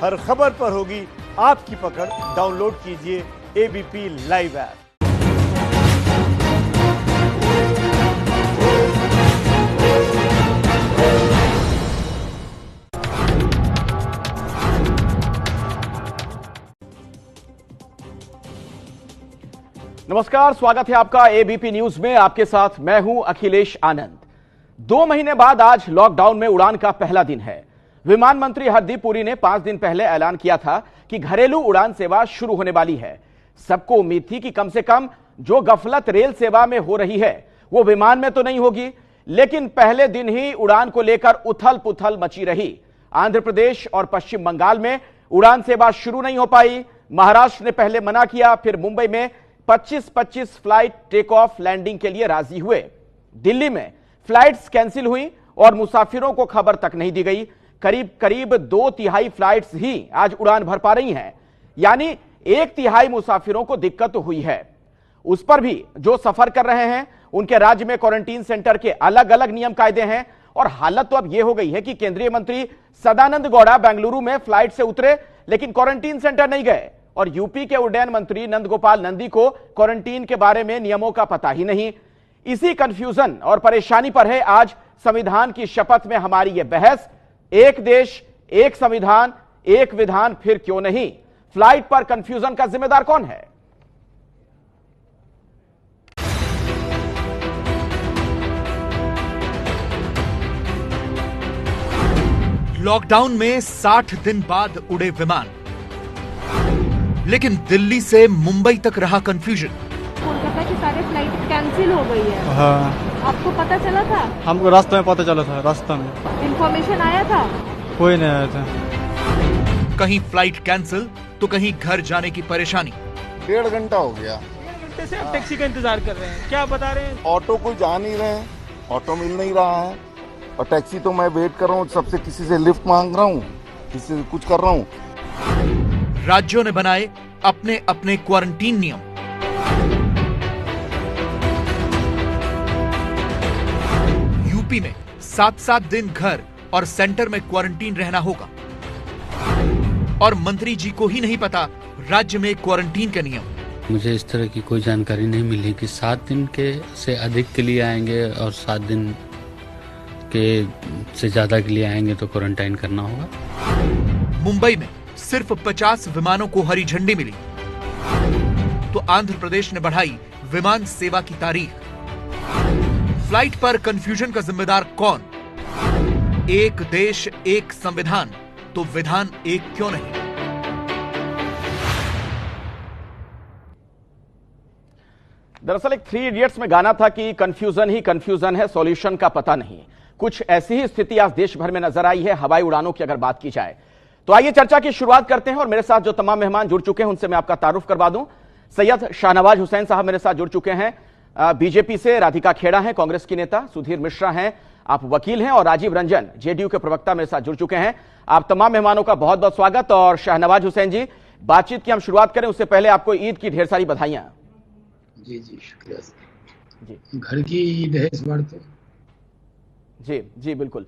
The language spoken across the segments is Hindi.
हर खबर पर होगी आपकी पकड़। डाउनलोड कीजिए एबीपी लाइव ऐप। नमस्कार, स्वागत है आपका एबीपी न्यूज में। आपके साथ मैं हूं अखिलेश आनंद। 2 महीने बाद आज लॉकडाउन में उड़ान का पहला दिन है। विमान मंत्री हरदीप पुरी ने 5 दिन पहले ऐलान किया था कि घरेलू उड़ान सेवा शुरू होने वाली है। सबको उम्मीद थी कि कम से कम जो गफलत रेल सेवा में हो रही है वो विमान में तो नहीं होगी, लेकिन पहले दिन ही उड़ान को लेकर उथल पुथल मची रही। आंध्र प्रदेश और पश्चिम बंगाल में उड़ान सेवा शुरू नहीं हो पाई। महाराष्ट्र ने पहले मना किया, फिर मुंबई में 25-25 फ्लाइट टेक ऑफ लैंडिंग के लिए राजी हुए। दिल्ली में फ्लाइट्स कैंसिल हुई और मुसाफिरों को खबर तक नहीं दी गई। करीब 2/3 फ्लाइट्स ही आज उड़ान भर पा रही हैं, यानी 1/3 मुसाफिरों को दिक्कत हुई है। उस पर भी जो सफर कर रहे हैं उनके राज्य में क्वारंटीन सेंटर के अलग अलग नियम कायदे हैं। और हालत तो अब यह हो गई है कि केंद्रीय मंत्री सदानंद गौड़ा बेंगलुरु में फ्लाइट से उतरे लेकिन क्वारंटीन सेंटर नहीं गए, और यूपी के उड्डयन मंत्री नंदगोपाल नंदी को क्वारंटीन के बारे में नियमों का पता ही नहीं। इसी कंफ्यूजन और परेशानी पर है आज संविधान की शपथ में हमारी यह बहस। एक देश, एक संविधान, एक विधान, फिर क्यों नहीं? फ्लाइट पर कंफ्यूजन का जिम्मेदार कौन है? लॉकडाउन में 60 दिन बाद उड़े विमान, लेकिन दिल्ली से मुंबई तक रहा कंफ्यूजन। कोलकाता की सारी फ्लाइट कैंसिल हो गई है। हाँ, आपको पता चला था? हमको रास्ते में पता चला था। रास्ता में इंफॉर्मेशन आया था? कोई नहीं आया था। कहीं फ्लाइट कैंसिल तो कहीं घर जाने की परेशानी। 1.5 घंटा हो गया। 1 घंटे से आप टैक्सी का इंतजार कर रहे हैं, क्या बता रहे हैं? ऑटो को जा नहीं रहे हैं, ऑटो मिल नहीं रहा है, और टैक्सी तो मैं वेट कर रहा हूँ, सबसे किसी से लिफ्ट मांग रहा हूँ, किसी से कुछ कर रहा हूँ। राज्यों ने बनाए अपने अपने क्वारंटीन नियम। यूपी में 7-7 दिन घर और सेंटर में क्वारंटीन रहना होगा, और मंत्री जी को ही नहीं पता राज्य में क्वारंटीन के नियम। मुझे इस तरह की कोई जानकारी नहीं मिली कि 7 दिन के से अधिक के लिए आएंगे और 7 दिन के से ज्यादा के लिए आएंगे तो क्वारंटाइन करना होगा। मुंबई में सिर्फ 50 विमानों को हरी झंडी मिली, तो आंध्र प्रदेश ने बढ़ाई विमान सेवा की तारीख। फ्लाइट पर कंफ्यूजन का जिम्मेदार कौन? एक देश, एक संविधान, तो विधान एक क्यों नहीं? दरअसल एक 3 इडियट्स में गाना था कि कंफ्यूजन ही कंफ्यूजन है, सॉल्यूशन का पता नहीं। कुछ ऐसी ही स्थिति आज देश भर में नजर आई है हवाई उड़ानों की अगर बात की जाए। तो आइए चर्चा की शुरुआत करते हैं, और मेरे साथ जो तमाम मेहमान जुड़ चुके हैं उनसे मैं आपका तारुफ करवा दूं। सैयद शाहनवाज हुसैन साहब मेरे साथ जुड़ चुके हैं, बीजेपी से। राधिका खेड़ा हैं कांग्रेस की नेता, सुधीर मिश्रा हैं, आप वकील हैं, और राजीव रंजन जेडीयू के प्रवक्ता मेरे साथ जुड़ चुके हैं। आप तमाम मेहमानों का बहुत बहुत स्वागत। और शाहनवाज हुसैन जी, बातचीत की हम शुरुआत करें उससे पहले आपको ईद की ढेर सारी बधाइयां। जी शुक्रिया जी, घर की ईद है इस बार तो। जी बिल्कुल।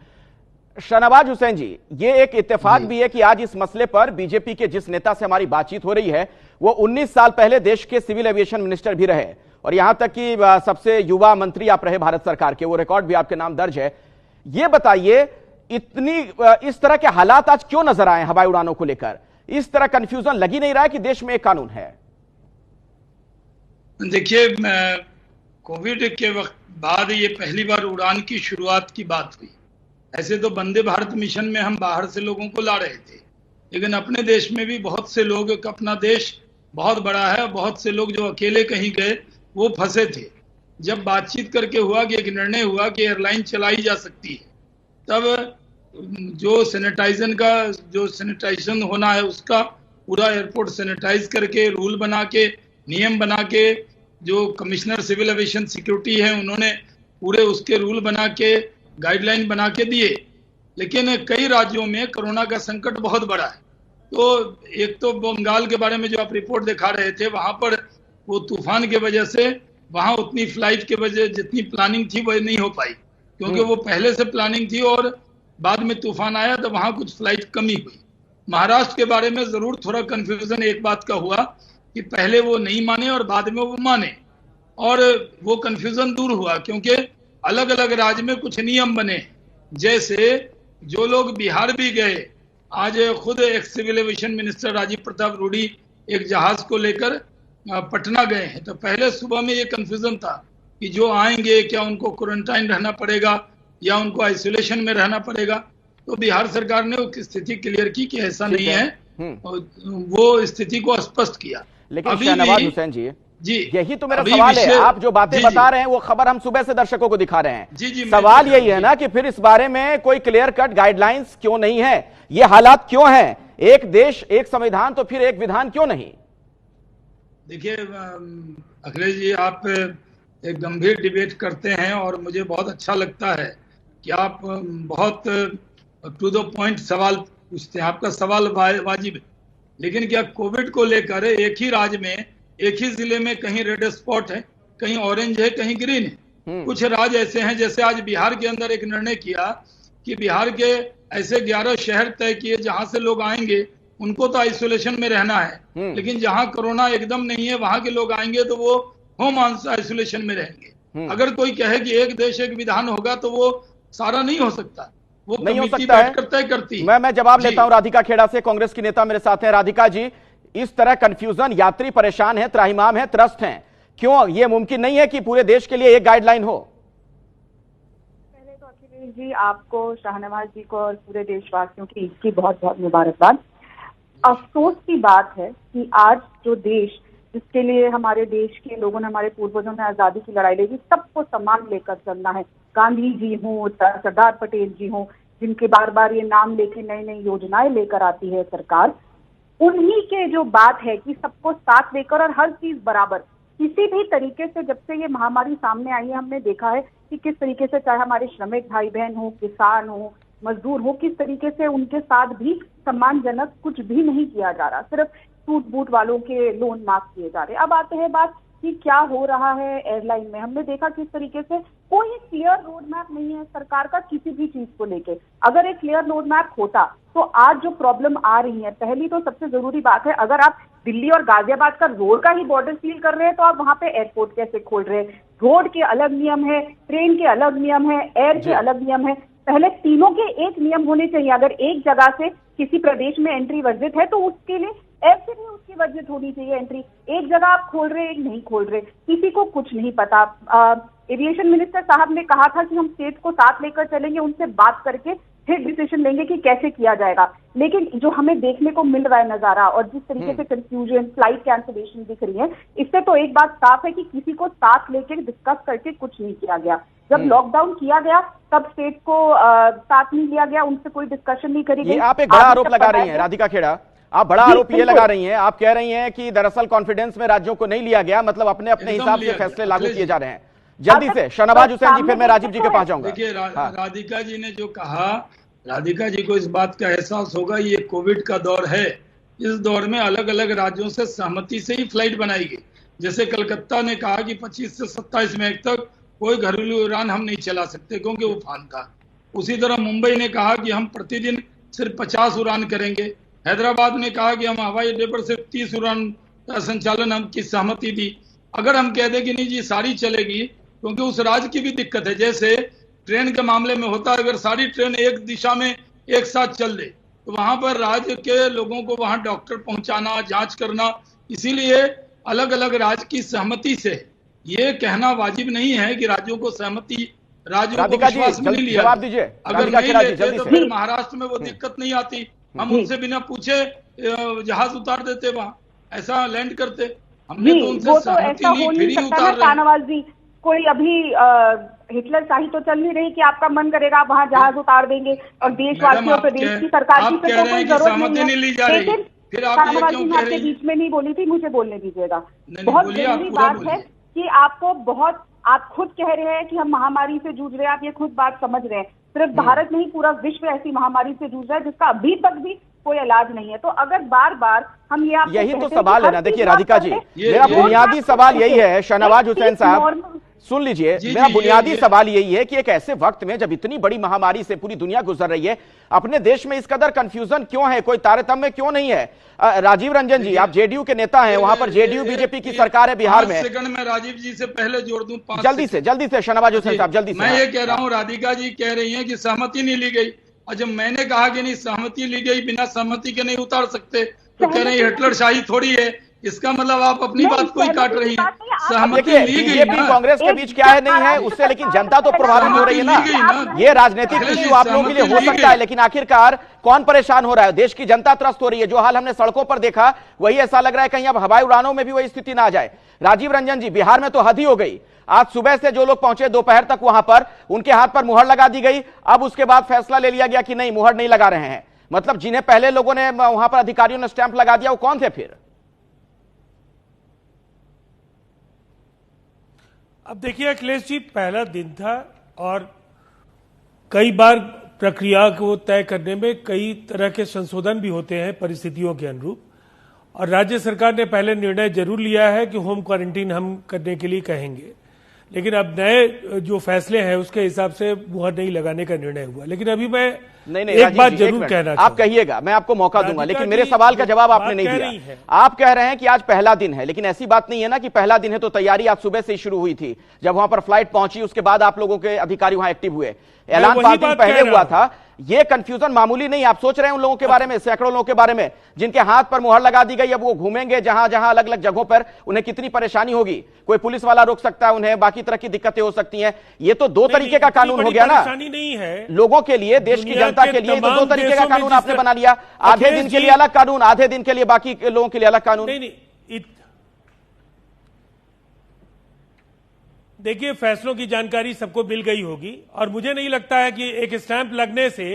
शाहनवाज हुसैन जी, ये एक इत्तेफाक भी है कि आज इस मसले पर बीजेपी के जिस नेता से हमारी बातचीत हो रही है वो 19 साल पहले देश के सिविल एविएशन मिनिस्टर भी रहे, और यहां तक कि सबसे युवा मंत्री आप रहे भारत सरकार के, वो रिकॉर्ड भी आपके नाम दर्ज है। ये बताइए, इस तरह के हालात आज क्यों नजर आए हवाई उड़ानों को लेकर? इस तरह कंफ्यूजन लगी नहीं रहा है कि देश में एक कानून है? देखिए, कोविड के वक्त बाद ये पहली बार उड़ान की शुरुआत की बात हुई। ऐसे तो वंदे भारत मिशन में हम बाहर से लोगों को ला रहे थे, लेकिन अपने देश में भी बहुत से लोग, अपना देश बहुत बड़ा है, बहुत से लोग जो अकेले कहीं गए वो फंसे थे। जब बातचीत करके हुआ कि एक निर्णय हुआ कि एयरलाइन चलाई जा सकती है, तब जो सैनिटाइजेशन होना है उसका पूरा एयरपोर्ट सैनिटाइज करके, रूल बना के, नियम बना के, जो कमिश्नर सिविल एविएशन सिक्योरिटी है उन्होंने पूरे उसके रूल बना के, गाइडलाइन बना के दिए। लेकिन कई राज्यों में कोरोना का संकट बहुत बड़ा है। तो एक तो बंगाल के बारे में जो आप रिपोर्ट दिखा रहे थे, वहां पर वो तूफान के वजह से वहां उतनी फ्लाइट के वजह जितनी प्लानिंग थी वह नहीं हो पाई, क्योंकि वो पहले से प्लानिंग थी और बाद में तूफान आया तो वहां कुछ फ्लाइट कमी हुई। महाराष्ट्र के बारे में जरूर थोड़ा कंफ्यूजन एक बात का हुआ कि पहले वो नहीं माने और बाद में वो माने, और वो कंफ्यूजन दूर हुआ क्योंकि अलग अलग राज्य में कुछ नियम बने। जैसे जो लोग बिहार भी गए, आज खुद ex civil aviation minister Rajiv Pratap Rudy एक जहाज को लेकर पटना गए हैं, तो पहले सुबह में ये कंफ्यूजन था कि जो आएंगे क्या उनको क्वारंटाइन रहना पड़ेगा या उनको आइसोलेशन में रहना पड़ेगा। तो बिहार सरकार ने वो स्थिति क्लियर की कि ऐसा नहीं है, वो स्थिति को स्पष्ट किया। लेकिन शहनवाज हुसैन जी, यही तो मेरा अभी सवाल है। आप जो बातें बता रहे हैं वो खबर हम सुबह से दर्शकों को दिखा रहे हैं। जी, सवाल यही है ना कि फिर इस बारे में कोई क्लियर कट गाइडलाइंस क्यों नहीं है? ये हालात क्यों हैं? एक देश एक संविधान तो फिर एक विधान क्यों नहीं? देखिए अखिलेश जी, आप एक गंभीर डिबेट करते हैं और मुझे बहुत अच्छा लगता है कि आप बहुत टू द पॉइंट सवाल पूछते हैं। आपका सवाल वाजिब है, लेकिन क्या कोविड को लेकर एक ही राज्य में, एक ही जिले में कहीं रेड स्पॉट है, कहीं ऑरेंज है, कहीं ग्रीन है। कुछ राज्य ऐसे हैं, जैसे आज बिहार के अंदर एक निर्णय किया कि बिहार के ऐसे 11 शहर तय किए जहां से लोग आएंगे उनको तो आइसोलेशन में रहना है, लेकिन जहां कोरोना एकदम नहीं है वहां के लोग आएंगे तो वो होम आइसोलेशन में रहेंगे। अगर कोई कहे कि एक देश एक विधान होगा तो वो सारा नहीं हो सकता, वो नहीं हो कमेटी सकता है। बैठकर तय करती है। मैं जवाब लेता हूं राधिका खेड़ा से, कांग्रेस की नेता मेरे साथ हैं। राधिका जी, इस तरह कंफ्यूजन, यात्री परेशान है, त्राहिमाम है, त्रस्त हैं, क्यों ये मुमकिन नहीं है कि पूरे देश के लिए एक गाइडलाइन हो? पहले तो अखिलेश जी, आपको, शाहनवाज जी को और पूरे देशवासियों की ईद की बहुत बहुत मुबारकबाद। अफसोस की बात है कि आज जो देश, जिसके लिए हमारे देश के लोगों ने, हमारे पूर्वजों ने आजादी की लड़ाई लड़ी, सबको सम्मान लेकर चलना है। गांधी जी हों, सरदार पटेल जी हों, जिनके बार बार ये नाम लेके नई नई योजनाएं लेकर आती है सरकार, उन्हीं के जो बात है कि सबको साथ लेकर और हर चीज बराबर, किसी भी तरीके से जब से ये महामारी सामने आई है हमने देखा है कि किस तरीके से, चाहे हमारे श्रमिक भाई बहन हो, किसान हो, मजदूर हो, किस तरीके से उनके साथ भी सम्मानजनक कुछ भी नहीं किया जा रहा, सिर्फ सूट बूट वालों के लोन माफ किए जा रहे। अब आते हैं बात कि क्या हो रहा है एयरलाइन में। हमने देखा किस तरीके से कोई क्लियर रोड मैप नहीं है सरकार का किसी भी चीज को लेके। अगर एक क्लियर रोड मैप होता तो आज जो प्रॉब्लम आ रही है, पहली तो सबसे जरूरी बात है, अगर आप दिल्ली और गाजियाबाद का रोड का ही बॉर्डर सील कर रहे हैं तो आप वहां पे एयरपोर्ट कैसे खोल रहे हैं? रोड के अलग नियम है, ट्रेन के अलग नियम है, एयर के अलग नियम है। पहले तीनों के एक नियम होने चाहिए। अगर एक जगह से किसी प्रदेश में एंट्री वर्जित है तो उसके लिए ऐसे भी उसकी वर्जित होनी चाहिए एंट्री। एक जगह आप खोल रहे, एक नहीं खोल रहे, किसी को कुछ नहीं पता। एविएशन मिनिस्टर साहब ने कहा था कि हम स्टेट को साथ लेकर चलेंगे, उनसे बात करके फिर डिसीजन लेंगे कि कैसे किया जाएगा। लेकिन जो हमें देखने को मिल रहा है नजारा और जिस तरीके से कंफ्यूजन, फ्लाइट कैंसिलेशन दिख रही है, इससे तो एक बात साफ है कि किसी को साथ लेकर डिस्कस करके कुछ नहीं किया गया। जब लॉकडाउन किया गया तब स्टेट को साथ नहीं लिया गया, उनसे कोई डिस्कशन नहीं करी गई। आप एक बड़ा आरोप लगा रही हैं राधिका खेड़ा, आप बड़ा आरोप ये लगा रही हैं, आप कह रही हैं कि दरअसल कॉन्फिडेंस में राज्यों को नहीं लिया गया, मतलब अपने अपने हिसाब से फैसले लागू किए जा रहे हैं। जल्दी से शहनवाज हुसैन जी, फिर मैं राजीव जी के पास जाऊंगा। देखिए राधिका जी ने जो कहा, राधिका जी को इस बात का एहसास होगा ये कोविड का दौर है। इस दौर में अलग अलग राज्यों से सहमति से ही फ्लाइट बनाई गई। जैसे कलकत्ता ने कहा कि 25 से 27 मई तक कोई घरेलू उड़ान हम नहीं चला सकते क्योंकि उफान था। उसी तरह मुंबई ने कहा कि हम प्रतिदिन सिर्फ 50 उड़ान करेंगे। हैदराबाद ने कहा कि हम हवाई अड्डे पर सिर्फ 30 उड़ान का संचालन हम की सहमति दी। अगर हम कह दें कि नहीं जी सारी चलेगी, क्योंकि उस राज्य की भी दिक्कत है, जैसे ट्रेन के मामले में होता है, अगर सारी ट्रेन एक दिशा में एक साथ चल दे तो वहां पर राज्य के लोगों को वहां डॉक्टर पहुंचाना, जांच करना, इसीलिए अलग अलग राज्य की सहमति से ये कहना वाजिब नहीं है कि राज्यों को सहमति, राज्यों को विश्वास में नहीं लिया। जवाब दीजिए। अगर नहीं लेते तो फिर महाराष्ट्र में वो दिक्कत नहीं आती, हम उनसे बिना पूछे जहाज उतार देते, वहां ऐसा लैंड करते। हमने तो उनसे सहमति ली, फिर ही उतार रहे। कोई अभी हिटलर शाही तो चल नहीं रही कि आपका मन करेगा आप वहां जहाज उतार देंगे और देशवासियों, प्रदेश की सरकार की तो कोई जरूरत नहीं है। लेकिन आपके बीच में नहीं बोली थी, मुझे बोलने दीजिएगा। बहुत जरूरी बात है कि आपको बहुत, आप खुद कह रहे हैं कि हम महामारी से जूझ रहे हैं, आप ये खुद बात समझ रहे हैं। सिर्फ भारत नहीं, पूरा विश्व ऐसी महामारी से जूझ रहा है जिसका अभी तक भी कोई इलाज नहीं है। तो अगर बार बार हम ये यही तो सवाल है ना। देखिए राधिका जी, मेरा बुनियादी सवाल यही है, शहनवाज हुसैन साहब, सुन लीजिए, जी, मेरा जी, बुनियादी ये- सवाल यही है कि एक ऐसे वक्त में जब इतनी बड़ी महामारी से पूरी दुनिया गुजर रही है, अपने देश में इस कदर कंफ्यूजन क्यों है, कोई तारतम्य क्यों नहीं है? राजीव रंजन जी, आप जेडीयू के नेता हैं, वहां पर जेडीयू बीजेपी की सरकार है बिहार में। 5 सेकंड में राजीव जी से पहले जोड़ दूं, 5 जल्दी से शाहनवाज हुसैन साहब, जल्दी से। मैं ये कह रहा हूँ, राधिका जी कह रही हैं कि सहमति नहीं ली गई, और जब मैंने कहा कि नहीं सहमति ली गई, बिना सहमति के नहीं उतार सकते, तो कह रहे हैं हिटलर शाही थोड़ी है। इसका मतलब आप अपनी बात को ही काट रही हैं। सहमति देखिए, ली गई बीजेपी ना, कांग्रेस के बीच क्या है नहीं है उससे, लेकिन जनता तो प्रभावित हो रही है सहमति ली गई ना। ना। ये राजनीतिक अखिलेश जी, इश्यू आप लोगों के लिए हो सहमति ली सकता है, गई। लेकिन आखिरकार कौन परेशान हो रहा है? देश की जनता त्रस्त हो रही है। जो हाल हमने सड़कों पर देखा, वही ऐसा लग रहा है कहीं अब हवाई उड़ानों में भी वही स्थिति ना आ जाए। राजीव रंजन जी, बिहार में तो हद ही हो गई। आज सुबह से जो लोग पहुंचे दोपहर तक वहां पर, उनके हाथ पर मुहर लगा दी गई। अब उसके बाद फैसला ले लिया गया कि नहीं, मुहर नहीं लगा रहे हैं। मतलब जिन्हें पहले लोगों ने वहां पर अधिकारियों ने स्टैंप लगा दिया, वो कौन थे फिर? अब देखिए अखिलेश जी, पहला दिन था और कई बार प्रक्रिया को तय करने में कई तरह के संशोधन भी होते हैं परिस्थितियों के अनुरूप, और राज्य सरकार ने पहले निर्णय जरूर लिया है कि होम क्वारंटीन हम करने के लिए कहेंगे, लेकिन अब नए जो फैसले हैं उसके हिसाब से मुहर नहीं लगाने का निर्णय हुआ। लेकिन अभी मैं नहीं, एक बात जरूर कहना आप कहिएगा, मैं आपको मौका दूंगा, लेकिन मेरे सवाल का जवाब आपने नहीं दिया। आप कह रहे हैं कि आज पहला दिन है, लेकिन ऐसी बात नहीं है ना कि पहला दिन है तो तैयारी आज सुबह से ही शुरू हुई थी। जब वहां पर फ्लाइट पहुंची, उसके बाद आप लोगों के अधिकारी वहां एक्टिव हुए। ऐलान 5 दिन पहले हुआ था। ये कंफ्यूजन मामूली नहीं। आप सोच रहे हैं उन लोगों के बारे में, सैकड़ों लोगों के बारे में जिनके हाथ पर मुहर लगा दी गई। अब वो घूमेंगे जहां जहां अलग अलग जगहों पर, उन्हें कितनी परेशानी होगी। कोई पुलिस वाला रोक सकता है उन्हें, बाकी तरह की दिक्कतें हो सकती हैं। ये तो दो तरीके का कानून हो गया ना, नहीं है लोगों के लिए, देश की जनता के लिए। तो दो तरीके का कानून आपने बना लिया। आधे दिन के लिए अलग कानून, आधे दिन के लिए बाकी लोगों के लिए अलग कानून। देखिए, फैसलों की जानकारी सबको मिल गई होगी, और मुझे नहीं लगता है कि एक स्टैंप लगने से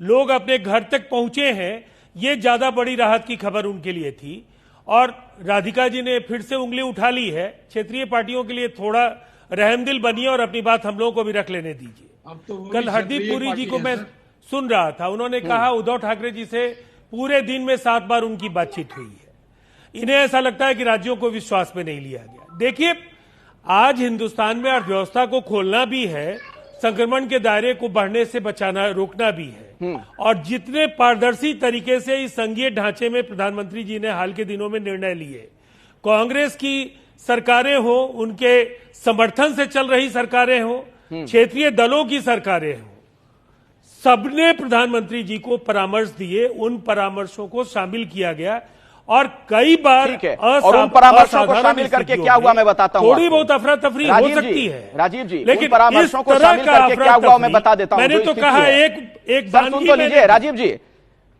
लोग अपने घर तक पहुंचे हैं, ये ज्यादा बड़ी राहत की खबर उनके लिए थी। और राधिका जी ने फिर से उंगली उठा ली है। क्षेत्रीय पार्टियों के लिए थोड़ा रहमदिल बनिए और अपनी बात हम लोगों को भी रख लेने दीजिए। अब तो कल हरदीप पुरी जी को मैं सुन रहा था, उन्होंने कहा उद्धव ठाकरे जी से पूरे दिन में 7 बार उनकी बातचीत हुई है। इन्हें ऐसा लगता है कि राज्यों को विश्वास में नहीं लिया गया। देखिए, आज हिंदुस्तान में अर्थव्यवस्था को खोलना भी है, संक्रमण के दायरे को बढ़ने से बचाना, रोकना भी है, और जितने पारदर्शी तरीके से इस संघीय ढांचे में प्रधानमंत्री जी ने हाल के दिनों में निर्णय लिए, कांग्रेस की सरकारें हो, उनके समर्थन से चल रही सरकारें हो, क्षेत्रीय दलों की सरकारें हो, सबने प्रधानमंत्री जी को परामर्श दिए। उन परामर्शों को शामिल किया गया, और कई बार और उन परामर्शों को शामिल करके क्या हुआ मैं बताता हूं। थोड़ी बहुत अफरा तफरी हो सकती है राजीव जी, लेकिन परामर्शों को शामिल करके क्या हुआ मैं बता देता हूं। मैंने तो कहा एक सुन तो लीजिए राजीव जी,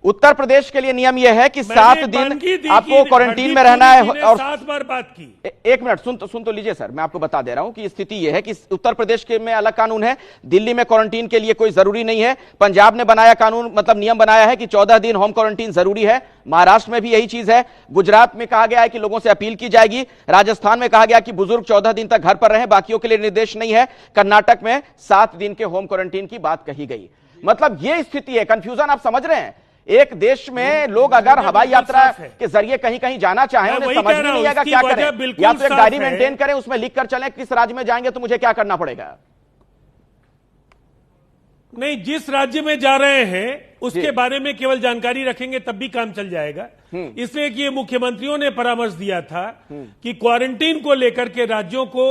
उत्तर प्रदेश के लिए नियम यह है कि 7 दिन आपको क्वारंटीन में रहना है। और 7 बार बात की। एक मिनट सुन तो लीजिए सर, मैं आपको बता दे रहा हूं कि स्थिति यह है कि उत्तर प्रदेश के में अलग कानून है, दिल्ली में क्वारंटीन के लिए कोई जरूरी नहीं है। पंजाब ने बनाया कानून, मतलब नियम बनाया है कि 14 दिन होम क्वारंटीन जरूरी है। महाराष्ट्र में भी यही चीज है। गुजरात में कहा गया है कि लोगों से अपील की जाएगी। राजस्थान में कहा गया कि बुजुर्ग 14 दिन तक घर पर रहें, बाकियों के लिए निर्देश नहीं है। कर्नाटक में 7 दिन के होम क्वारंटीन की बात कही गई। मतलब यह स्थिति है। कंफ्यूजन आप समझ रहे हैं। एक देश में लोग अगर हवाई यात्रा के जरिए कहीं कहीं जाना चाहें, उन्हें समझ में नहीं आएगा क्या करें। या तो एक डायरी मेंटेन करें, उसमें लिख कर चलें किस राज्य में जाएंगे तो मुझे क्या करना पड़ेगा। नहीं, जिस राज्य में जा रहे हैं उसके बारे में केवल जानकारी रखेंगे तब भी काम चल जाएगा। इसलिए कि ये मुख्यमंत्रियों ने परामर्श दिया था कि क्वारंटीन को लेकर के राज्यों को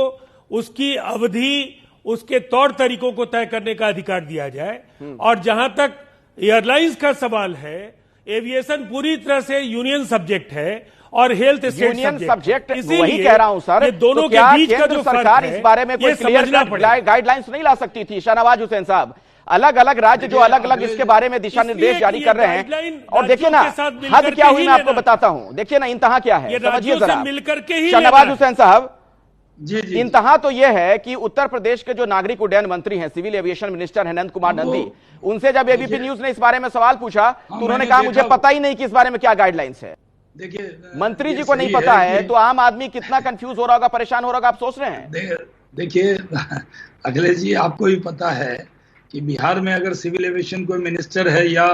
उसकी अवधि, उसके तौर तरीकों को तय करने का अधिकार दिया जाए। और जहां तक एयरलाइंस का सवाल है, एविएशन पूरी तरह से यूनियन सब्जेक्ट है और हेल्थ यूनियन सब्जेक्ट, वही कह रहा हूं सर। ये दोनों तो के बीच का जो सरकार इस बारे में कोई क्लियर गाइडलाइंस नहीं ला सकती थी? शाहनवाज हुसैन साहब, अलग अलग राज्य जो अलग अलग इसके बारे में दिशा निर्देश जारी कर रहे हैं। और देखिए ना हद क्या हुई, मैं आपको बताता हूं। देखिए ना इंतहा क्या है, समझिए जरा शाहनवाज हुसैन साहब। इंतहा तो यह है कि उत्तर प्रदेश के जो नागरिक उड्डयन मंत्री हैं, सिविल एविएशन मिनिस्टर हैं नंद कुमार नंदी, उनसे जब एबीपी न्यूज ने इस बारे में सवाल पूछा तो उन्होंने कहा मुझे पता ही नहीं कि इस बारे में क्या गाइडलाइंस है। देखिए, मंत्री जी को नहीं पता है तो आम आदमी कितना कंफ्यूज हो रहा होगा, परेशान हो रहा होगा, आप सोच रहे हैं। देखिए अखिलेश जी, आपको भी पता है कि बिहार में अगर सिविल एविएशन कोई मिनिस्टर है या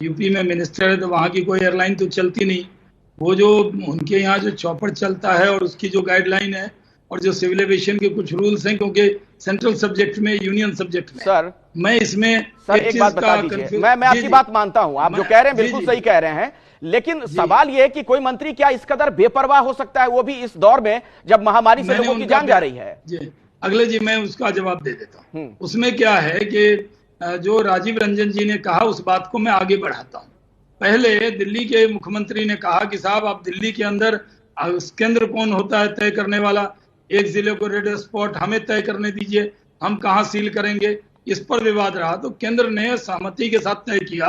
यूपी में मिनिस्टर है तो वहां की कोई एयरलाइन तो चलती नहीं। वो जो उनके यहाँ जो चौपड़ चलता है और उसकी जो गाइडलाइन है और जो सिविल एविएशन के कुछ रूल्स हैं, क्योंकि सेंट्रल सब्जेक्ट में, यूनियन सब्जेक्ट में। सर मैं इसमें सर एक बात बता दीजिए, मैं आपकी बात मानता हूं, आप जो कह रहे हैं बिल्कुल सही कह रहे हैं, लेकिन सवाल यह है कि कोई मंत्री क्या इस कदर बेपरवाह हो सकता है, वो भी इस दौर में जब महामारी से लोगों की जान जा रही है? जी अगले जी मैं उसका जवाब दे देता हूँ। उसमें क्या है कि जो राजीव रंजन जी ने कहा उस बात को मैं आगे बढ़ाता हूँ। पहले दिल्ली के मुख्यमंत्री ने कहा कि साहब आप दिल्ली के अंदर केंद्र कौन होता है तय करने वाला, एक जिले को रेड स्पॉट हमें तय करने दीजिए, हम कहाँ सील करेंगे, इस पर विवाद रहा। तो केंद्र ने सहमति के साथ तय किया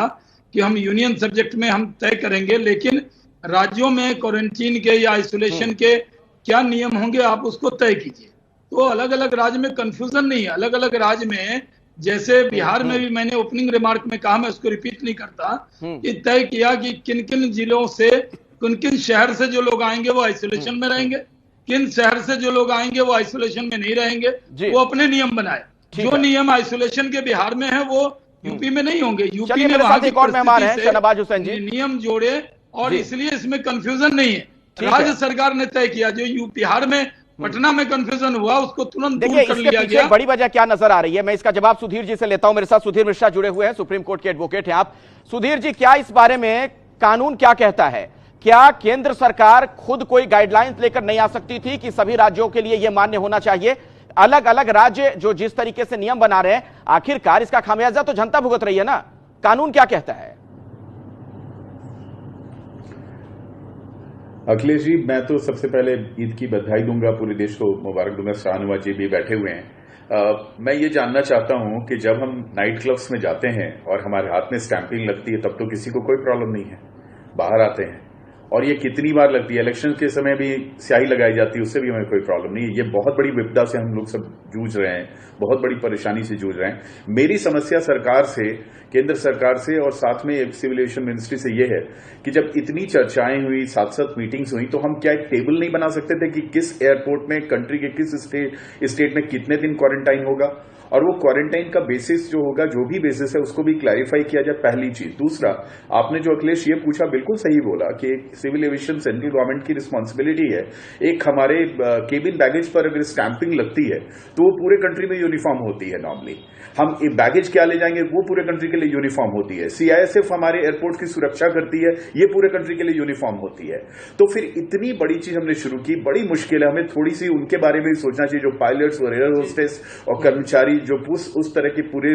कि हम यूनियन सब्जेक्ट में हम तय करेंगे, लेकिन राज्यों में क्वारंटीन के या आइसोलेशन के क्या नियम होंगे आप उसको तय कीजिए। तो अलग अलग राज्य में कंफ्यूजन नहीं है, अलग अलग राज्य में, जैसे बिहार में भी मैंने ओपनिंग रिमार्क में कहा, मैं उसको रिपीट नहीं करता, कि तय किया कि किन किन जिलों से, किन किन शहर से जो लोग आएंगे वो आइसोलेशन में रहेंगे, किन शहर से जो लोग आएंगे वो आइसोलेशन में नहीं रहेंगे, वो अपने नियम बनाए। जो नियम आइसोलेशन के बिहार में है वो यूपी में नहीं होंगे, यूपी में वहां की परिस्थिति से नियम जोड़े, और इसलिए इसमें कंफ्यूजन नहीं है। राज्य सरकार ने तय किया, जो बिहार में पटना में कंफ्यूजन हुआ उसको तुरंत दूर कर लिया गया। बड़ी वजह क्या नजर आ रही है, मैं इसका जवाब सुधीर जी से लेता हूं। मेरे साथ सुधीर मिश्रा जुड़े हुए हैं, सुप्रीम कोर्ट के एडवोकेट हैं आप। सुधीर जी, क्या इस बारे में कानून क्या कहता है? क्या केंद्र सरकार खुद कोई गाइडलाइंस लेकर नहीं आ सकती थी कि सभी राज्यों के लिए यह मान्य होना चाहिए? अलग अलग राज्य जो जिस तरीके से नियम बना रहे हैं, आखिरकार इसका खामियाजा तो जनता भुगत रही है ना। कानून क्या कहता है? अखिलेश जी, मैं तो सबसे पहले ईद की बधाई दूंगा, पूरे देश को मुबारक दूंगा। शाहनवाज जी भी बैठे हुए हैं। मैं ये जानना चाहता हूं कि जब हम नाइट क्लब्स में जाते हैं और हमारे हाथ में स्टैंपिंग लगती है, तब तो किसी को कोई प्रॉब्लम नहीं है, बाहर आते हैं, और ये कितनी बार लगती है, इलेक्शन के समय भी स्याही लगाई जाती है, उससे भी हमें कोई प्रॉब्लम नहीं है। ये बहुत बड़ी विपदा से हम लोग सब जूझ रहे हैं, बहुत बड़ी परेशानी से जूझ रहे हैं। मेरी समस्या सरकार से, केंद्र सरकार से और साथ में सिविल एविएशन मिनिस्ट्री से ये है कि जब इतनी चर्चाएं हुई, 7-7 मीटिंग्स हुई, तो हम क्या एक टेबल नहीं बना सकते थे कि किस एयरपोर्ट में, कंट्री के किस स्टेट में कितने दिन क्वारंटाइन होगा, और वो क्वारंटाइन का बेसिस जो होगा, जो भी बेसिस है, उसको भी क्लैरिफाई किया जाए, पहली चीज। दूसरा, आपने जो अखिलेश ये पूछा, बिल्कुल सही बोला कि सिविल एविएशन सेंट्रल गवर्नमेंट की रिस्पॉन्सिबिलिटी है। एक हमारे केबिन बैगेज पर अगर स्टैंपिंग लगती है तो वो पूरे कंट्री में यूनिफॉर्म होती है। नॉर्मली हम बैगेज क्या ले जाएंगे वो पूरे कंट्री के लिए यूनिफॉर्म होती है। सीआईएसएफ हमारे एयरपोर्ट की सुरक्षा करती है, ये पूरे कंट्री के लिए यूनिफॉर्म होती है। तो फिर इतनी बड़ी चीज हमने शुरू की, बड़ी मुश्किल है, हमें थोड़ी सी उनके बारे में सोचना चाहिए, जो पायलट्स और एयर होस्टेस और कर्मचारी जो उस तरह के पूरे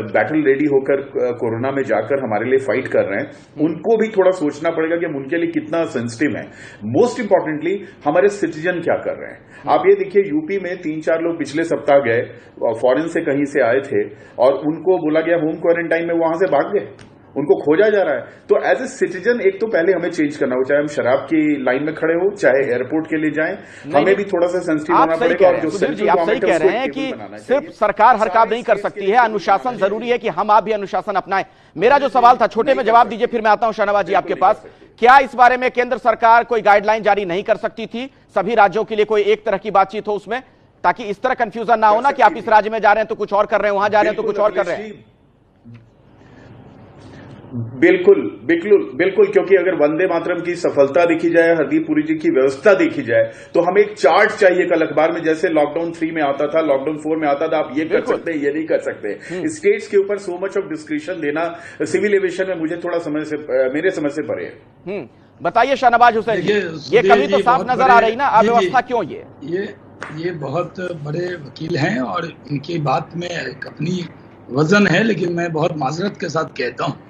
बैटल रेडी होकर कोरोना में जाकर हमारे लिए फाइट कर रहे हैं, उनको भी थोड़ा सोचना पड़ेगा कि हम उनके लिए कितना सेंसिटिव है। मोस्ट इंपॉर्टेंटली हमारे सिटीजन क्या कर रहे हैं। आप ये देखिए, यूपी में 3-4 लोग पिछले सप्ताह गए, फॉरेन से कहीं से आए थे, और उनको बोला गया होम क्वारंटाइन में, वहां से भाग गए, उनको खोजा जा रहा है। तो एज ए सिटीजन एक तो पहले हमें चेंज करना हो, चाहे हम शराब की लाइन में खड़े हो, चाहे एयरपोर्ट के लिए जाएं, हमें भी थोड़ा सा सेंसिटिव होना पड़ेगा। और जो सुधीर जी, आप सही कह रहे हैं कि सिर्फ सरकार हर काम नहीं कर सकती है, अनुशासन जरूरी है कि हम आप भी अनुशासन अपनाएं। मेरा जो सवाल था, छोटे में जवाब दीजिए, फिर मैं आता हूं शाहनवाज जी आपके पास। क्या इस बारे में केंद्र सरकार कोई गाइडलाइन जारी नहीं कर सकती थी, सभी राज्यों के लिए कोई एक तरह की बातचीत हो उसमें, ताकि इस तरह कंफ्यूजन ना हो ना कि आप इस राज्य में जा रहे हैं तो कुछ और कर रहे हैं, वहां जा रहे हैं तो कुछ और कर रहे हैं? बिल्कुल बिल्कुल बिल्कुल, क्योंकि अगर वंदे मातरम की सफलता देखी जाए, हरदीप पुरी जी की व्यवस्था देखी जाए, तो हमें एक चार्ट चाहिए कल अखबार में, जैसे लॉकडाउन 3 में आता था, लॉकडाउन 4 में आता था, आप ये कर सकते हैं, ये नहीं कर सकते। स्टेट्स के ऊपर सो मच ऑफ डिस्क्रिप्शन देना सिविल एविएशन में मुझे थोड़ा मेरे समझ से परे है। बताइए शाहनवाज हुसैन जी, ये कमी तो साफ नजर आ रही ना, अव्यवस्था क्यों? ये बहुत बड़े वकील हैं और इनकी बात में एक अपनी वजन है, लेकिन मैं बहुत माजरत के साथ कहता हूँ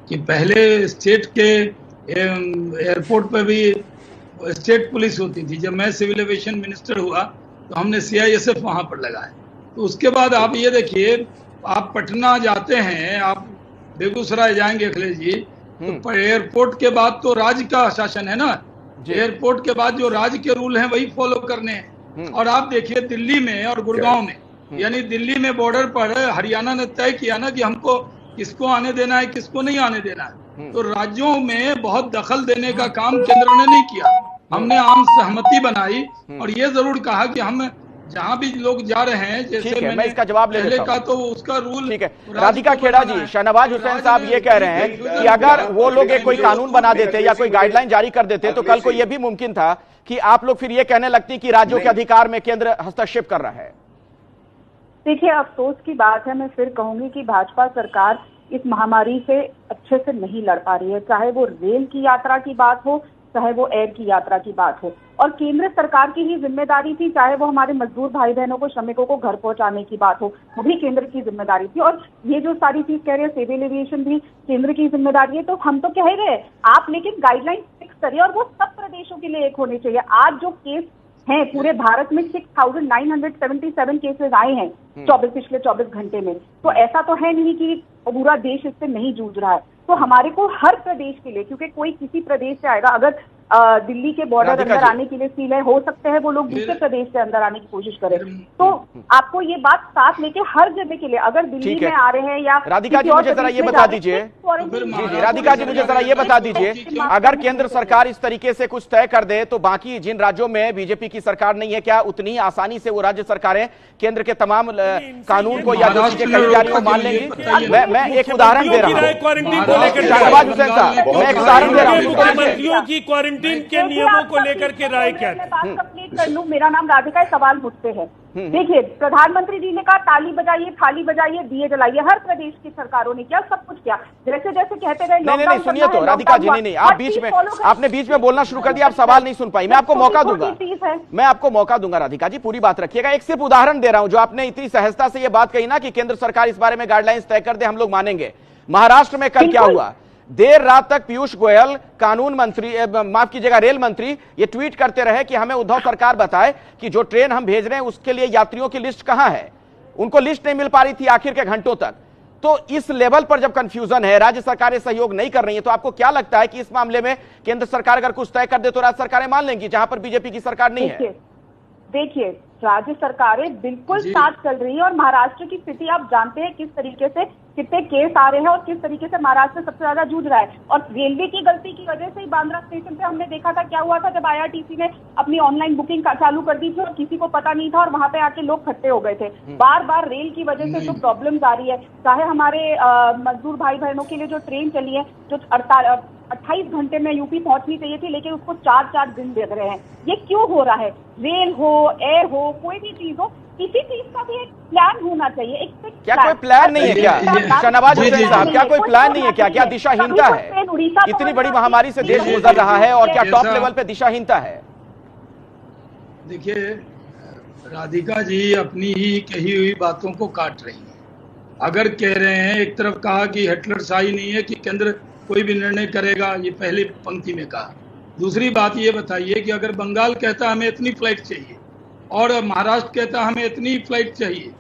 कि पहले स्टेट के एयरपोर्ट पर भी स्टेट पुलिस होती थी। जब मैं सिविल एविएशन मिनिस्टर हुआ तो हमने सीआईएसएफ वहां पर लगाया। तो उसके बाद आप ये देखिए, आप पटना जाते हैं, आप बेगूसराय जाएंगे अखिलेश जी, तो एयरपोर्ट के बाद तो राज्य का शासन है ना, एयरपोर्ट के बाद जो राज्य के रूल हैं वही फॉलो करने हैं। और आप देखिए दिल्ली में और गुड़गांव में, यानी दिल्ली में बॉर्डर पर हरियाणा ने तय किया ना कि हमको किसको आने देना है, किसको नहीं आने देना है। तो राज्यों में बहुत दखल देने का काम केंद्र ने नहीं किया, हमने आम सहमति बनाई और ये जरूर कहा कि हम जहां भी लोग जा रहे हैं, जैसे मैं इसका जवाब ले लेता हूं, तो उसका रूल ठीक है। राधिका खेड़ा जी, शाहनवाज हुसैन साहब ये कह रहे हैं कि अगर वो लोग कोई कानून बना देते या कोई गाइडलाइन जारी कर देते तो कल को ये भी मुमकिन था कि आप लोग फिर ये कहने लगती कि राज्यों के अधिकार में केंद्र हस्तक्षेप कर रहा है? देखिए, अफसोस की बात है, मैं फिर कहूंगी कि भाजपा सरकार इस महामारी से अच्छे से नहीं लड़ पा रही है, चाहे वो रेल की यात्रा की बात हो, चाहे वो एयर की यात्रा की बात हो। और केंद्र सरकार की ही जिम्मेदारी थी, चाहे वो हमारे मजदूर भाई बहनों को, श्रमिकों को घर पहुंचाने की बात हो, वो भी केंद्र की जिम्मेदारी थी। और ये जो सारी चीज कह रहे हैं सिविल एविएशन भी केंद्र की जिम्मेदारी है, तो हम तो कह रहे हैं आप लेकिन गाइडलाइन फिक्स करिए और वो सब प्रदेशों के लिए एक होनी चाहिए। आज जो केस हैं पूरे भारत में 6,977 केसेस आए हैं पिछले 24 घंटे में, तो ऐसा तो है नहीं कि पूरा देश इससे नहीं जूझ रहा है। तो हमारे को हर प्रदेश के लिए, क्योंकि कोई किसी प्रदेश से आएगा, अगर दिल्ली के बॉर्डर अंदर आने के लिए सील है, हो सकते हैं वो लोग दूसरे प्रदेश से अंदर आने की कोशिश करें, तो आपको ये बात साथ लेके हर जगह के लिए, अगर दिल्ली में आ रहे हैं या राधिका जी मुझे जरा ये बता दीजिए, जी राधिका जी मुझे जरा ये बता दीजिए, अगर केंद्र सरकार इस तरीके से कुछ तय कर दे तो बाकी जिन राज्यों में बीजेपी की सरकार नहीं है, क्या उतनी आसानी से वो राज्य सरकारें केंद्र के तमाम कानून को या जो चीजें कही जा रही हो मान लेंगी? मैं एक उदाहरण दे रहा हूँ, शाहनवाज हुसैन साहब, मैं एक उदाहरण दे रहा हूँ। मुख्यमंत्रियों की क्वारंटीन के नियमों को लेकर के राय क्या है? बात कंप्लीट कर लूं, मेरा नाम राधिका, सवाल मुझसे है। देखिए, प्रधानमंत्री जी ने कहा ताली बजाइए, थाली बजाइए, दिए जलाइए, हर प्रदेश की सरकारों ने किया, सब कुछ किया, जैसे जैसे कहते रहे। नहीं सुनिए तो राधिका जी, नहीं आप बीच में, आपने बीच में बोलना शुरू कर दिया, आप सवाल नहीं सुन पाई। मैं आपको मौका दूंगा, मैं आपको मौका दूंगा राधिका जी, पूरी बात रखिएगा। एक सिर्फ उदाहरण दे रहा हूं, जो आपने इतनी सहजता से ये बात कही ना कि केंद्र सरकार इस बारे में गाइडलाइंस तय कर दे, हम लोग मानेंगे। महाराष्ट्र में कल क्या हुआ? देर रात तक पीयूष गोयल, कानून मंत्री, माफ कीजिएगा रेल मंत्री, ये ट्वीट करते रहे कि हमें उद्धव सरकार बताए कि जो ट्रेन हम भेज रहे हैं उसके लिए यात्रियों की लिस्ट कहां है। उनको लिस्ट नहीं मिल पा रही थी आखिर के घंटों तक। तो इस लेवल पर जब कंफ्यूजन है, राज्य सरकारें सहयोग नहीं कर रही है, तो आपको क्या लगता है कि इस मामले में केंद्र सरकार अगर कुछ तय कर दे तो राज्य सरकारें मान लेंगी, जहां पर बीजेपी की सरकार नहीं है? देखिए, राज्य सरकारें बिल्कुल साथ चल रही है और महाराष्ट्र की स्थिति आप जानते हैं किस तरीके से कितने केस आ रहे हैं और किस तरीके से महाराष्ट्र सबसे ज्यादा जूझ रहा है। और रेलवे की गलती की वजह से ही बांद्रा स्टेशन पे हमने देखा था क्या हुआ था, जब IRTC ने अपनी ऑनलाइन बुकिंग चालू कर दी थी और किसी को पता नहीं था और वहां पे आके लोग इकट्ठे हो गए थे। बार बार रेल की वजह से जो प्रॉब्लम्स आ रही है, चाहे हमारे मजदूर भाई बहनों के लिए जो ट्रेन चली है, जो 28 घंटे में यूपी पहुंचनी चाहिए थी, लेकिन उसको 4 दिन लग रहे हैं। ये क्यों हो रहा है? रेल हो, एयर हो, कोई भी चीज हो, किसी चीज का भी एक प्लान होना चाहिए। एक क्या कोई प्लान नहीं है क्या शाहनवाज हुसैन साहब? क्या कोई प्लान नहीं है क्या? क्या दिशाहीनता है? इतनी बड़ी महामारी से देश गुजर रहा है और क्या टॉप लेवल पे दिशाहीनता है? देखिए, राधिका जी अपनी ही कही हुई बातों को काट रही है। अगर कह रहे हैं, एक तरफ कहा कि हिटलरशाही नहीं है कि केंद्र कोई भी निर्णय करेगा, ये पहली पंक्ति में कहा। दूसरी बात ये बताइए कि अगर बंगाल कहता हमें इतनी फ्लाइट चाहिए और महाराष्ट्र कहता हमें इतनी फ्लाइट चाहिए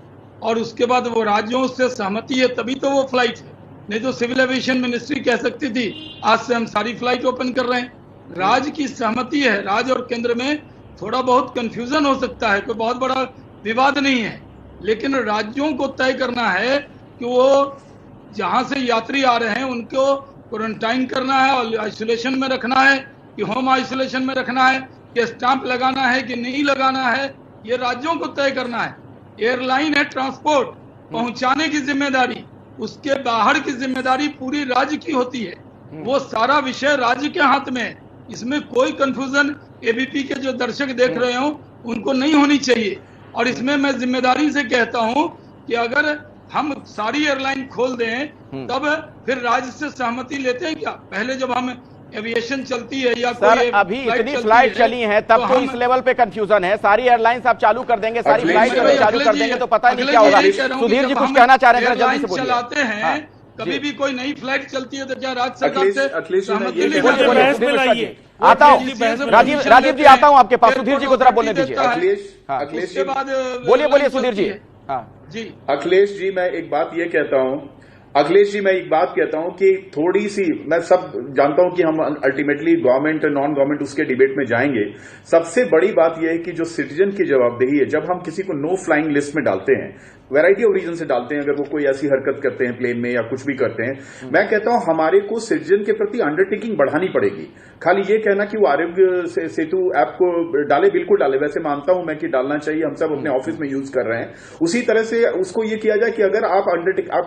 और उसके बाद वो राज्यों से सहमति है तभी तो वो फ्लाइट है, नहीं तो सिविल एविएशन मिनिस्ट्री कह सकती थी आज से हम सारी फ्लाइट ओपन कर रहे हैं। राज्य की सहमति है, राज्य और केंद्र में थोड़ा बहुत कंफ्यूजन हो सकता है, कोई बहुत बड़ा विवाद नहीं है, लेकिन राज्यों को तय करना है कि वो जहां से यात्री आ रहे हैं उनको क्वारंटाइन करना है और आइसोलेशन में रखना है कि होम आइसोलेशन में रखना है, कि स्टैंप लगाना है कि नहीं लगाना है, ये राज्यों को तय करना है। एयरलाइन है ट्रांसपोर्ट पहुंचाने की जिम्मेदारी, उसके बाहर की जिम्मेदारी पूरी राज्य की होती है। वो सारा विषय राज्य के हाथ में है, इसमें कोई कंफ्यूजन एबीपी के जो दर्शक देख रहे हो उनको नहीं होनी चाहिए। और इसमें मैं जिम्मेदारी से कहता हूं कि अगर हम सारी एयरलाइन खोल दें तब फिर राज्य से सहमति लेते हैं क्या? पहले जब हम एविएशन चलती है या सर कोई अभी इतनी फ्लाइट चली है तब तो इस लेवल पे कंफ्यूजन है। सारी एयरलाइंस आप चालू कर देंगे, सारी फ्लाइट चालू कर देंगे तो पता नहीं क्या होगा। सुधीर जी कुछ कहना चाह रहे हैं, जल्दी से बोलिए। चलाते हैं कभी भी कोई नई फ्लाइट चलती है तो क्या राज्य सरकार से आता हूँ राजीव जी, आता हूँ आपके पास। सुधीर जी को जरा बोलने दीजिए। अखिलेश के बाद बोलिए सुधीर जी। जी अखिलेश जी, मैं एक बात ये कहता हूँ, अखिलेश जी मैं एक बात कहता हूं कि थोड़ी सी, मैं सब जानता हूं कि हम अल्टीमेटली गवर्नमेंट नॉन गवर्नमेंट उसके डिबेट में जाएंगे। सबसे बड़ी बात यह है कि जो सिटीजन की जवाबदेही है, जब हम किसी को नो फ्लाइंग लिस्ट में डालते हैं, वैरायटी ऑफ रीजन से डालते हैं, अगर वो कोई ऐसी हरकत करते हैं प्लेन में या कुछ भी करते हैं, मैं कहता हूं हमारे को सिटीजन के प्रति अंडरटेकिंग बढ़ानी पड़ेगी। खाली ये कहना कि वो आरोग्य सेतु ऐप को डाले, बिल्कुल डाले, वैसे मानता हूं मैं कि डालना चाहिए, हम सब अपने ऑफिस में यूज कर रहे हैं। उसी तरह से उसको ये किया जाए कि अगर आप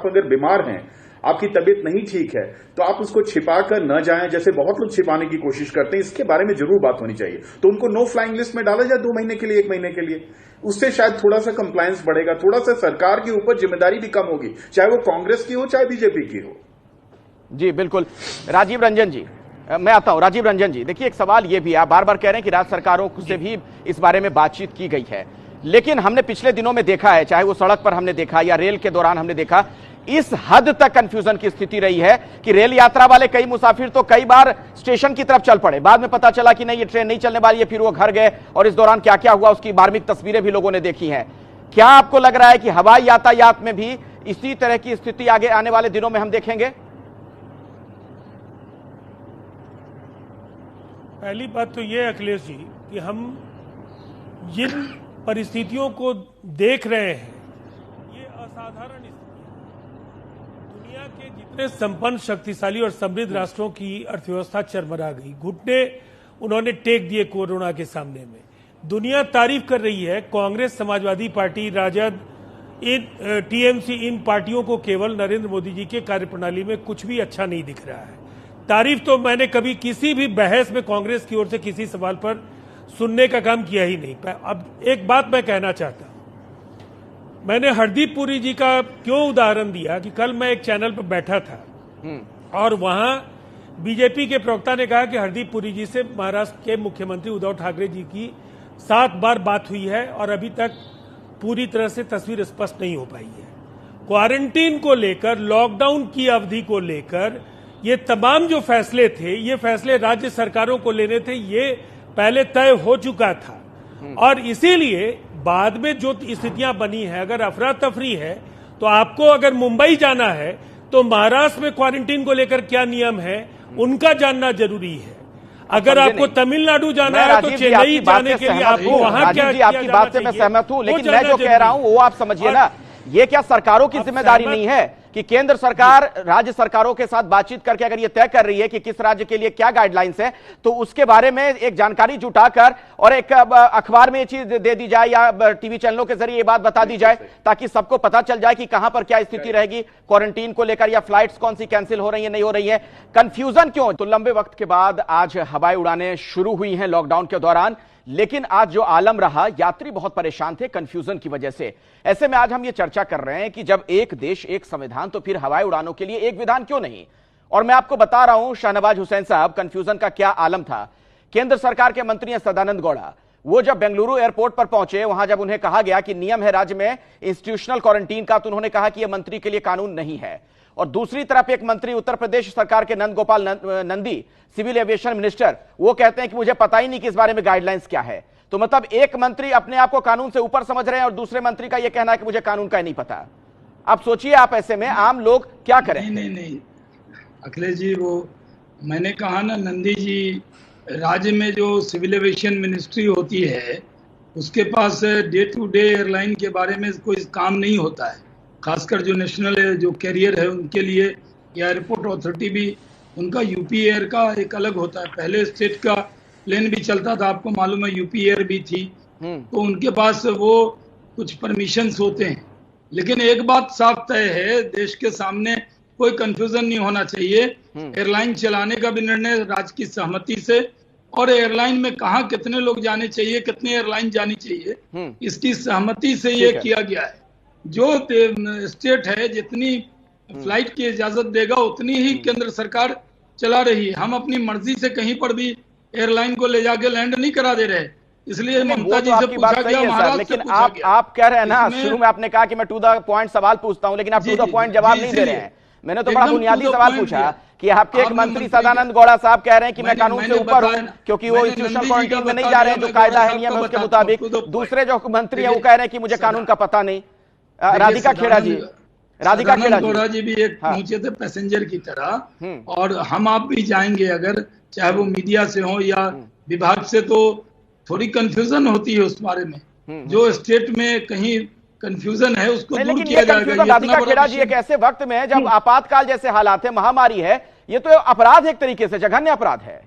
अगर बीमार हैं, आपकी तबीयत नहीं ठीक है तो आप उसको छिपा कर न जाएं, जैसे बहुत लोग छिपाने की कोशिश करते हैं। इसके बारे में जरूर बात होनी चाहिए। तो उनको नो फ्लाइंग लिस्ट में डाला जाए 2 महीने के लिए, 1 महीने के लिए। उससे शायद थोड़ा सा कंप्लायंस बढ़ेगा, थोड़ा सा सरकार के ऊपर जिम्मेदारी भी कम होगी, चाहे वो कांग्रेस की हो चाहे बीजेपी की हो। जी बिल्कुल। राजीव रंजन जी, मैं आता हूं। राजीव रंजन जी, देखिए एक सवाल ये भी, आप बार बार कह रहे हैं कि राज्य सरकारों से भी इस बारे में बातचीत की गई है, लेकिन हमने पिछले दिनों में देखा है, चाहे वो सड़क पर हमने देखा या रेल के दौरान हमने देखा, इस हद तक कंफ्यूजन की स्थिति रही है कि रेल यात्रा वाले कई मुसाफिर तो कई बार स्टेशन की तरफ चल पड़े, बाद में पता चला कि नहीं ये ट्रेन नहीं चलने वाली है, फिर वो घर गए और इस दौरान क्या क्या हुआ उसकी मार्मिक तस्वीरें भी लोगों ने देखी हैं। क्या आपको लग रहा है कि हवाई यातायात में भी इसी तरह की स्थिति आगे आने वाले दिनों में हम देखेंगे? पहली बात तो ये अखिलेश जी कि हम जिन परिस्थितियों को देख रहे हैं ये असाधारण स्थिति है। दुनिया के जितने संपन्न, शक्तिशाली और समृद्ध राष्ट्रों की अर्थव्यवस्था चरमरा गई, घुटने उन्होंने टेक दिए कोरोना के सामने में। दुनिया तारीफ कर रही है, कांग्रेस, समाजवादी पार्टी, राजद, टीएमसी, इन पार्टियों को केवल नरेंद्र मोदी जी के कार्यप्रणाली में कुछ भी अच्छा नहीं दिख रहा है। तारीफ तो मैंने कभी किसी भी बहस में कांग्रेस की ओर से किसी सवाल पर सुनने का काम किया ही नहीं। अब एक बात मैं कहना चाहता हूं, मैंने हरदीप पुरी जी का क्यों उदाहरण दिया कि कल मैं एक चैनल पर बैठा था और वहां बीजेपी के प्रवक्ता ने कहा कि हरदीप पुरी जी से महाराष्ट्र के मुख्यमंत्री उद्धव ठाकरे जी की 7 बार बात हुई है और अभी तक पूरी तरह से तस्वीर स्पष्ट नहीं हो पाई है। क्वारंटीन को लेकर, लॉकडाउन की अवधि को लेकर ये तमाम जो फैसले थे, ये फैसले राज्य सरकारों को लेने थे, ये पहले तय हो चुका था। और इसीलिए बाद में जो स्थितियां बनी है, अगर अफरा तफरी है तो आपको अगर मुंबई जाना है तो महाराष्ट्र में क्वारंटीन को लेकर क्या नियम है उनका जानना जरूरी है। अगर आपको तमिलनाडु जाना है तो चेन्नई जाने के लिए आपको वहां क्या किया आपकी बात से मैं सहमत हूं, लेकिन मैं जो कह रहा हूं वो आप समझिए ना, ये क्या सरकारों की जिम्मेदारी नहीं है कि केंद्र सरकार राज्य सरकारों के साथ बातचीत करके अगर ये तय कर रही है कि किस राज्य के लिए क्या गाइडलाइंस है तो उसके बारे में एक जानकारी जुटाकर और एक अखबार में ये चीज दे दी जाए या टीवी चैनलों के जरिए ये बात बता दी जाए ताकि सबको पता चल जाए कि कहां पर क्या स्थिति रहेगी क्वारंटीन को लेकर या फ्लाइट्स कौन सी कैंसिल हो रही है, नहीं हो रही है। कंफ्यूजन क्यों? तो लंबे वक्त के बाद आज हवाई उड़ानें शुरू हुई हैं लॉकडाउन के दौरान, लेकिन आज जो आलम रहा, यात्री बहुत परेशान थे कंफ्यूजन की वजह से। ऐसे में आज हम ये चर्चा कर रहे हैं कि जब एक देश एक संविधान तो फिर हवाई उड़ानों के लिए एक विधान क्यों नहीं? और मैं आपको बता रहा हूं शाहनवाज हुसैन साहब, कंफ्यूजन का क्या आलम था। केंद्र सरकार के मंत्री हैं सदानंद गौड़ा, वो जब बेंगलुरु एयरपोर्ट पर पहुंचे, वहां जब उन्हें कहा गया कि नियम है राज्य में इंस्टीट्यूशनल क्वारंटीन का, तो उन्होंने कहा कि यह मंत्री के लिए कानून नहीं है। और दूसरी तरफ एक मंत्री उत्तर प्रदेश सरकार के Nand Gopal Nandi, civil aviation minister, वो कहते हैं कि मुझे पता ही नहीं कि इस बारे में गाइडलाइंस क्या है। तो मतलब एक मंत्री अपने आप को कानून से ऊपर समझ रहे हैं और दूसरे मंत्री का यह कहना है कि मुझे कानून का ही नहीं पता। आप सोचिए, आप ऐसे में आम लोग क्या करें? नहीं अखिलेश जी, वो मैंने कहा ना, नंदी जी, राज्य में जो सिविल एविएशन मिनिस्ट्री होती है उसके पास डे टू डे एयरलाइन के बारे में कोई काम नहीं होता है। खासकर जो नेशनल जो कैरियर है उनके लिए या एयरपोर्ट अथॉरिटी भी, उनका यूपी एयर का एक अलग होता है। पहले स्टेट का प्लेन भी चलता था, आपको मालूम है, यूपी एयर भी थी, तो उनके पास वो कुछ परमिशंस होते हैं। लेकिन एक बात साफ तय है, देश के सामने कोई कंफ्यूजन नहीं होना चाहिए। एयरलाइन चलाने का भी निर्णय राज्य की सहमति से, और एयरलाइन में कहाँ कितने लोग जाने चाहिए, कितने एयरलाइन जानी चाहिए, इसकी सहमति से ये किया गया है। जो स्टेट है जितनी फ्लाइट की इजाजत देगा उतनी ही केंद्र सरकार चला रही है। हम अपनी मर्जी से कहीं पर भी एयरलाइन को ले जाके लैंड नहीं करा दे रहे, इसलिए ममता जी से पूछा गया, महाराज से पूछा गया। आप कह रहे हैं ना, शुरू में आपने कहा कि मैं टू द पॉइंट सवाल पूछता हूं, लेकिन आप टू द पॉइंट जवाब नहीं दे रहे हैं। मैंने तो बड़ा बुनियादी सवाल पूछा कि आपके एक मंत्री सदानंद गौड़ा साहब कह रहे हैं कि मैं कानून से ऊपर हूं क्योंकि वो इंस्टीट्यूशनल क्वारंटीन में नहीं जा रहे हैं, जो कायदा है नियम है उसके मुताबिक। दूसरे जो मंत्री है वो कह रहे हैं कि मुझे कानून का पता नहीं। राधिका खेड़ा जी गौड़ा जी भी एक पहुंचे थे पैसेंजर की तरह, और हम आप भी जाएंगे अगर, चाहे वो मीडिया से हो या विभाग से, तो थोड़ी कंफ्यूजन होती है उस बारे में। जो स्टेट में कहीं कंफ्यूजन है उसको दूर किया जाएगा। राधिका खेड़ा जी, एक ऐसे वक्त में जब आपातकाल जैसे हालात है, महामारी है, ये तो अपराध एक तरीके से जघन्य अपराध है।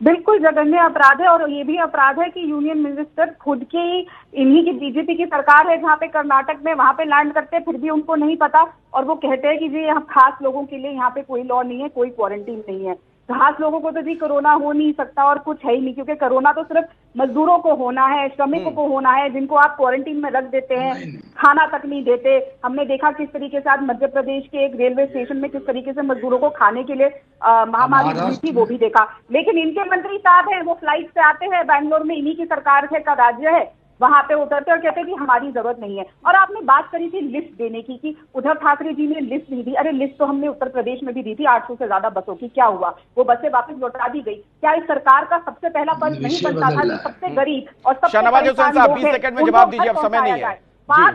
बिल्कुल जघन्य अपराध है। और ये भी अपराध है कि यूनियन मिनिस्टर खुद की इन्हीं की बीजेपी की सरकार है जहाँ पे कर्नाटक में, वहां पे लैंड करते हैं, फिर भी उनको नहीं पता और वो कहते हैं कि जी यहाँ खास लोगों के लिए यहाँ पे कोई लॉ नहीं है, कोई क्वारंटीन नहीं है। खास लोगों को तो जी कोरोना हो नहीं सकता और कुछ है ही नहीं, क्योंकि कोरोना तो सिर्फ मजदूरों को होना है, श्रमिकों को होना है, जिनको आप क्वारंटीन में रख देते हैं, खाना तक नहीं देते। हमने देखा किस तरीके से आज मध्य प्रदेश के एक रेलवे स्टेशन में किस तरीके से मजदूरों को खाने के लिए महामारी हुई थी, वो भी देखा। लेकिन इनके मंत्री साहब हैं, वो फ्लाइट से आते हैं, बैंगलोर में इन्हीं की सरकार का राज्य है, वहां पे उतरते और कहते हैं कि हमारी जरूरत नहीं है। और आपने बात करी थी लिस्ट देने की कि उद्धव ठाकरे जी ने लिस्ट नहीं दी। अरे लिस्ट तो हमने उत्तर प्रदेश में भी दी थी 800 से ज्यादा बसों की, क्या हुआ? वो बसें वापस लौटा दी गई। क्या इस सरकार का सबसे पहला फर्ज नहीं बनता था जो सबसे गरीब और सबसे शाहनवाज हुसैन साहब 20 सेकंड में जवाब दीजिए, अब समय नहीं है।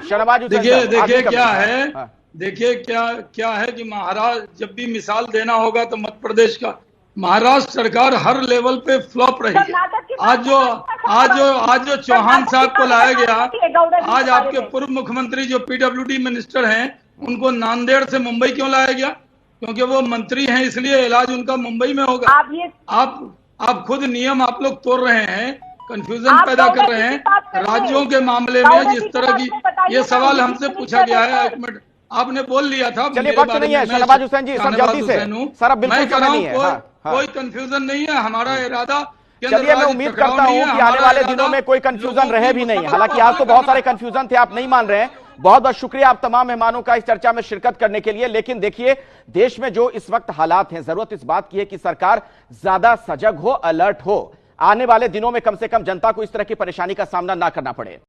शाहनवाज हुसैन साहब, देखिए क्या है, देखिए क्या है कि महाराष्ट्र जब भी मिसाल देना होगा तो मध्य प्रदेश का, महाराष्ट्र सरकार हर लेवल पे फ्लॉप रही है। आज जो चौहान साहब को लाया गया, आज आपके पूर्व मुख्यमंत्री जो पीडब्ल्यूडी मिनिस्टर हैं, उनको नांदेड़ से मुंबई क्यों लाया गया? क्योंकि वो मंत्री हैं, इसलिए इलाज उनका मुंबई में होगा। आप खुद नियम आप लोग तोड़ रहे हैं, कंफ्यूजन पैदा कर रहे हैं राज्यों के मामले में। जिस तरह की ये सवाल हमसे पूछा गया है, एक मिनट आपने बोल लिया था। चलिए वक्त नहीं है शाहनवाज हुसैन जी, सर जल्दी से सर, अब बिल्कुल समय नहीं है। कोई कंफ्यूजन नहीं है, हमारा इरादा। चलिए मैं उम्मीद करता हूं कि आने वाले दिनों में कोई कंफ्यूजन रहे भी नहीं। हालांकि आज तो बहुत सारे कंफ्यूजन थे, आप नहीं मान रहे हैं। बहुत बहुत शुक्रिया आप तमाम मेहमानों का इस चर्चा में शिरकत करने के लिए। लेकिन देखिए देश में जो इस वक्त हालात हैं, जरूरत इस बात की है कि सरकार ज्यादा सजग हो, अलर्ट हो, आने वाले दिनों में कम से कम जनता को इस तरह की परेशानी का सामना ना करना पड़े।